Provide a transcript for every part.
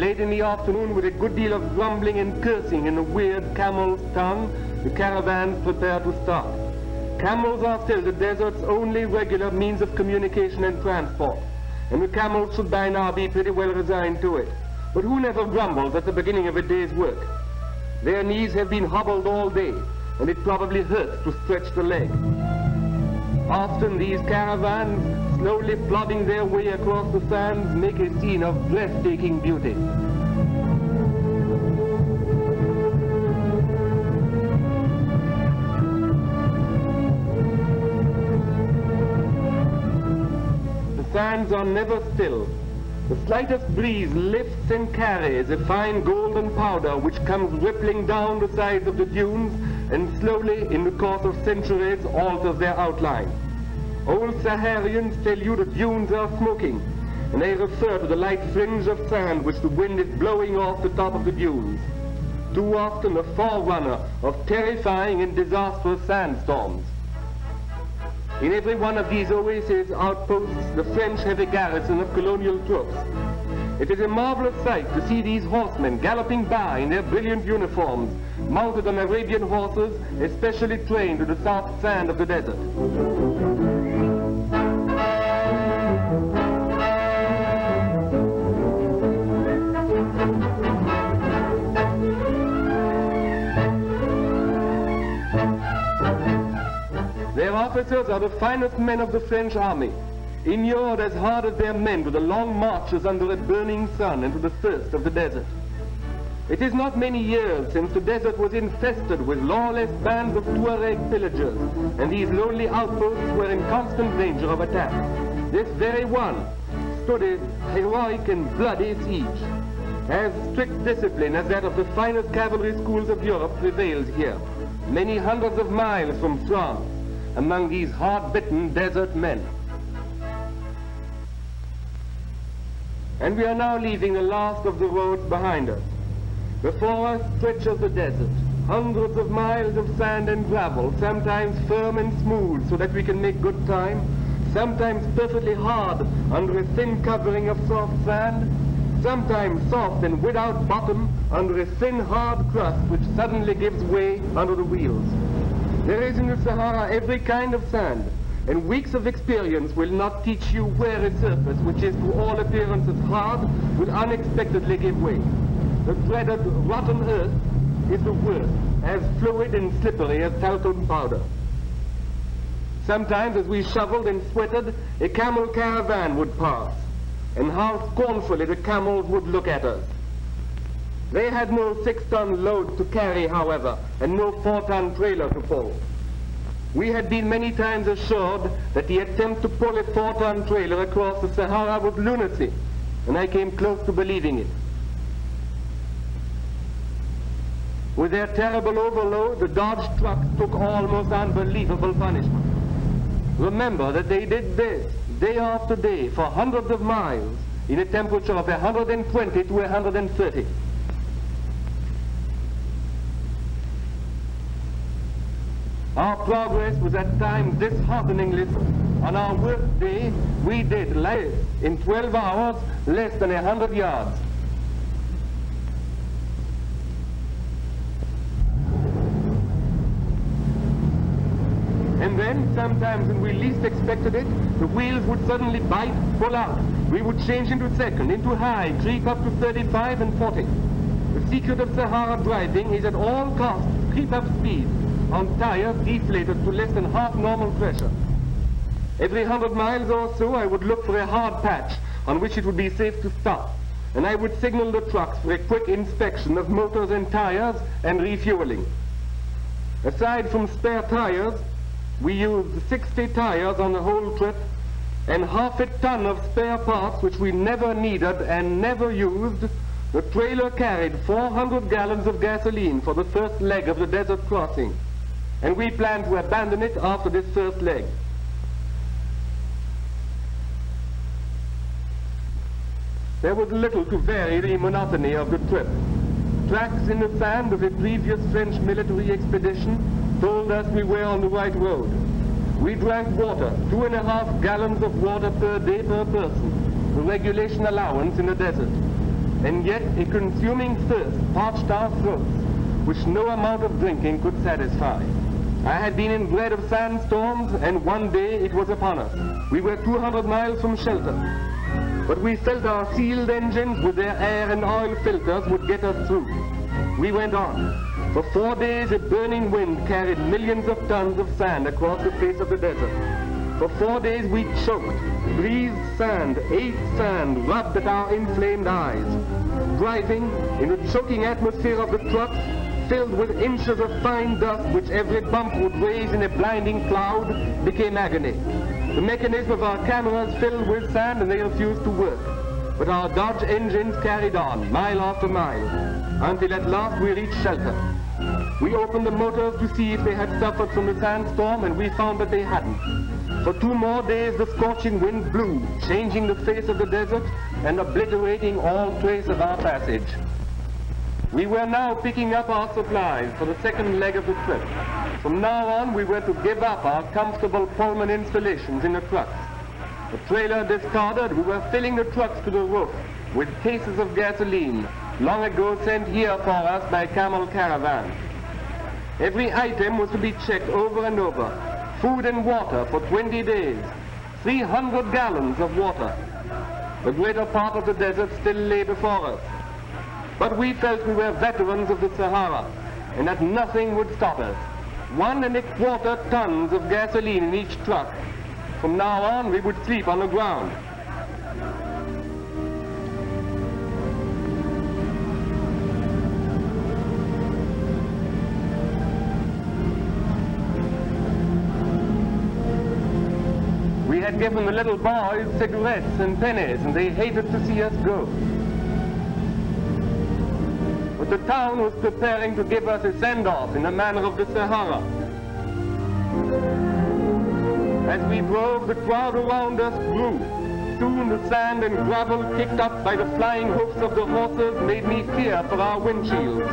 late in the afternoon, with a good deal of grumbling and cursing in a weird camel's tongue, the caravans prepare to start. Camels are still the desert's only regular means of communication and transport, and the camels should by now be pretty well resigned to it. But who never grumbles at the beginning of a day's work? Their knees have been hobbled all day, and it probably hurts to stretch the leg. Often these caravans, slowly plodding their way across the sands, make a scene of breathtaking beauty. The sands are never still. The slightest breeze lifts and carries a fine golden powder which comes rippling down the sides of the dunes and slowly, in the course of centuries, alters their outline. Old Saharians tell you the dunes are smoking, and they refer to the light fringe of sand which the wind is blowing off the top of the dunes. Too often a forerunner of terrifying and disastrous sandstorms. In every one of these oasis outposts, the French have a garrison of colonial troops. It is a marvelous sight to see these horsemen galloping by in their brilliant uniforms, mounted on Arabian horses, especially trained to the soft sand of the desert. Their officers are the finest men of the French army, inured as hard as their men to the long marches under a burning sun and to the thirst of the desert. It is not many years since the desert was infested with lawless bands of Tuareg pillagers, and these lonely outposts were in constant danger of attack. This very one stood a heroic and bloody siege. As strict discipline as that of the finest cavalry schools of Europe prevails here, many hundreds of miles from France, among these hard-bitten desert men. And we are now leaving the last of the roads behind us. Before us stretches the desert, hundreds of miles of sand and gravel, sometimes firm and smooth so that we can make good time, sometimes perfectly hard under a thin covering of soft sand, sometimes soft and without bottom under a thin hard crust which suddenly gives way under the wheels. There is in the Sahara every kind of sand, and weeks of experience will not teach you where a surface which is to all appearances hard will unexpectedly give way. The dreaded rotten earth is the worst, as fluid and slippery as talcum powder. Sometimes as we shoveled and sweated, a camel caravan would pass, and how scornfully the camels would look at us. They had no 6-ton load to carry, however, and no 4-ton trailer to pull. We had been many times assured that the attempt to pull a 4-ton trailer across the Sahara was lunacy, and I came close to believing it. With their terrible overload, the Dodge trucks took almost unbelievable punishment. Remember that they did this day after day for hundreds of miles in a temperature of 120 to 130. Our progress was at times dishearteningly slow. On our worst day, we did less in 12 hours, less than 100 yards. And then, sometimes when we least expected it, the wheels would suddenly bite, pull out. We would change into second, into high, creep up to 35 and 40. The secret of Sahara driving is at all costs keep up speed on tires deflated to less than half normal pressure. Every 100 miles or so, I would look for a hard patch on which it would be safe to stop, and I would signal the trucks for a quick inspection of motors and tires and refueling. Aside from spare tires, we used 60 tires on the whole trip and half a ton of spare parts which we never needed and never used. The trailer carried 400 gallons of gasoline for the first leg of the desert crossing, and we planned to abandon it after this first leg. There was little to vary the monotony of the trip. Tracks in the sand of a previous French military expedition told us we were on the right road. We drank water, 2.5 gallons of water per day per person, the regulation allowance in the desert. and yet a consuming thirst parched our throats, which no amount of drinking could satisfy. I had been in dread of sandstorms, and one day it was upon us. We were 200 miles from shelter, but we felt our sealed engines with their air and oil filters would get us through. We went on. For 4 days, a burning wind carried millions of tons of sand across the face of the desert. For 4 days we choked, breathed sand, ate sand, rubbed at our inflamed eyes. Driving in the choking atmosphere of the trucks, filled with inches of fine dust which every bump would raise in a blinding cloud, became agony. The mechanism of our cameras filled with sand and they refused to work. But our Dodge engines carried on, mile after mile, until at last we reached shelter. We opened the motors to see if they had suffered from the sandstorm, and we found that they hadn't. For 2 more days the scorching wind blew, changing the face of the desert and obliterating all trace of our passage. We were now picking up our supplies for the second leg of the trip. From now on we were to give up our comfortable Pullman installations in the trucks. The trailer discarded, we were filling the trucks to the roof with cases of gasoline, long ago sent here for us by camel caravan. Every item was to be checked over and over. Food and water for 20 days. 300 gallons of water. The greater part of the desert still lay before us. But we felt we were veterans of the Sahara, and that nothing would stop us. 1¼ tons of gasoline in each truck. From now on, we would sleep on the ground. We had given the little boys cigarettes and pennies, and they hated to see us go. But the town was preparing to give us a send-off in the manner of the Sahara. As we drove, the crowd around us grew. Soon the sand and gravel kicked up by the flying hoofs of the horses made me fear for our windshields.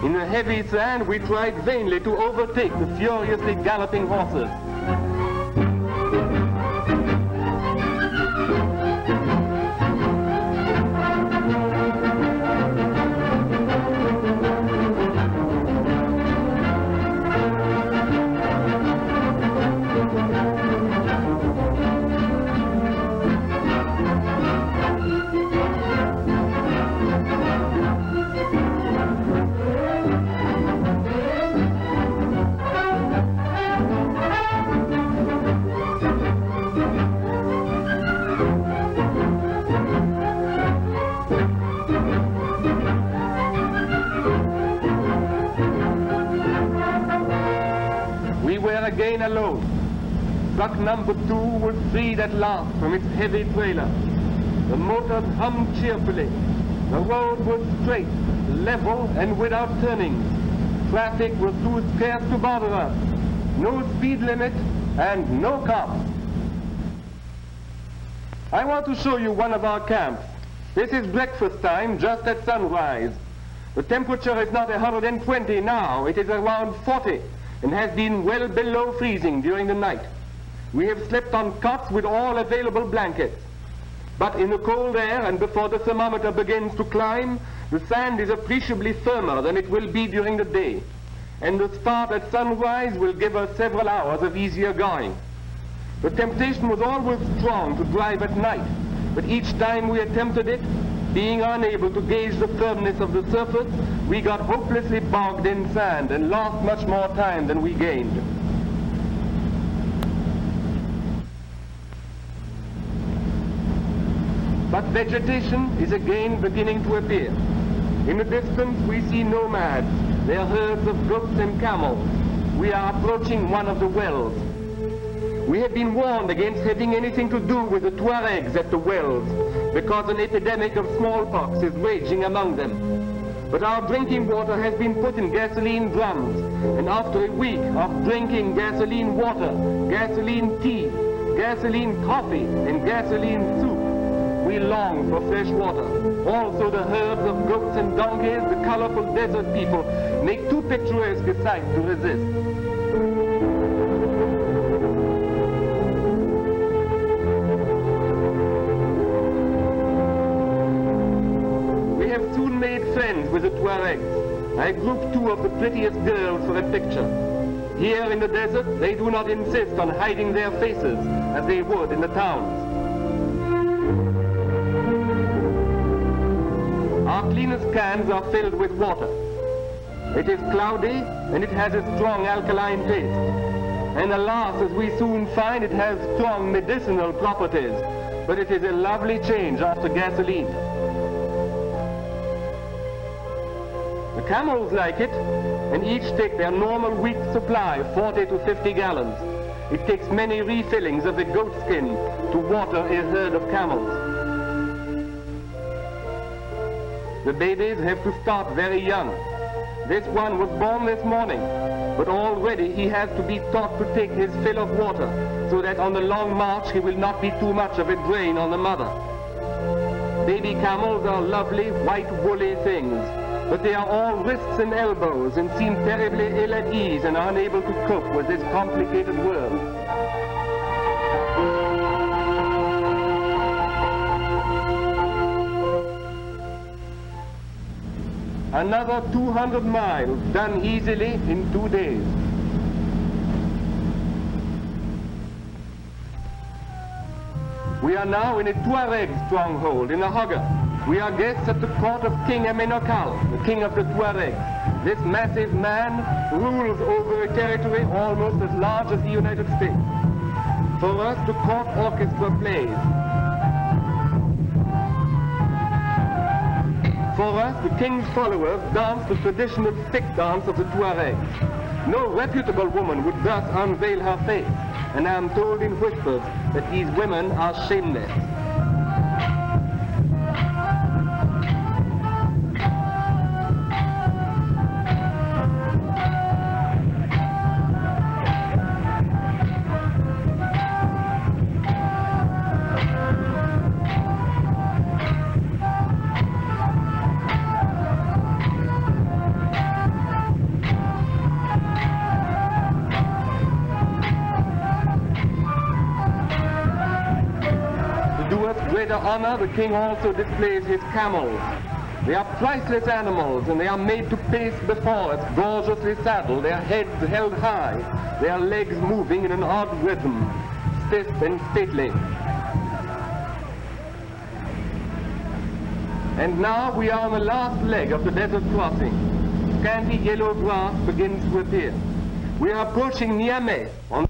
In the heavy sand, we tried vainly to overtake the furiously galloping horses. Again alone. Truck number 2 was freed at last from its heavy trailer. The motors hummed cheerfully. The road was straight, level, and without turnings. Traffic was too scarce to bother us. No speed limit and no cops. I want to show you one of our camps. This is breakfast time just at sunrise. The temperature is not 120 now, it is around 40. And has been well below freezing during the night. We have slept on cots with all available blankets. But in the cold air and before the thermometer begins to climb, the sand is appreciably firmer than it will be during the day. And the start at sunrise will give us several hours of easier going. The temptation was always strong to drive at night, but each time we attempted it, being unable to gauge the firmness of the surface, we got hopelessly bogged in sand and lost much more time than we gained. But vegetation is again beginning to appear. In the distance we see nomads, their herds of goats and camels. We are approaching one of the wells. We have been warned against having anything to do with the Tuaregs at the wells, because an epidemic of smallpox is raging among them. But our drinking water has been put in gasoline drums, and after a week of drinking gasoline water, gasoline tea, gasoline coffee, and gasoline soup, we long for fresh water. Also the herds of goats and donkeys, the colorful desert people, make too picturesque a sight to resist. We have soon made friends with the Tuaregs. I grouped two of the prettiest girls for a picture. Here in the desert, they do not insist on hiding their faces as they would in the towns. Our cleanest cans are filled with water. It is cloudy and it has a strong alkaline taste. And alas, as we soon find, it has strong medicinal properties. But it is a lovely change after gasoline. The camels like it, and each take their normal week supply, 40 to 50 gallons. It takes many refillings of the goat skin to water a herd of camels. The babies have to start very young. This one was born this morning, but already he has to be taught to take his fill of water, so that on the long march he will not be too much of a drain on the mother. Baby camels are lovely, white, woolly things, but they are all wrists and elbows and seem terribly ill at ease and unable to cope with this complicated world. Another 200 miles done easily in 2 days. We are now in a Tuareg stronghold in a hogger. We are guests at the court of King Amenokal, the king of the Tuaregs. This massive man rules over a territory almost as large as the United States. For us, the court orchestra plays. For us, the king's followers dance the traditional stick dance of the Tuaregs. No reputable woman would thus unveil her face, and I am told in whispers that these women are shameless. Greater honor, the king also displays his camels. They are priceless animals, and they are made to pace before us, gorgeously saddled, their heads held high, their legs moving in an odd rhythm, stiff and stately. And now we are on the last leg of the desert crossing. Scanty yellow grass begins to appear. We are approaching Niamey on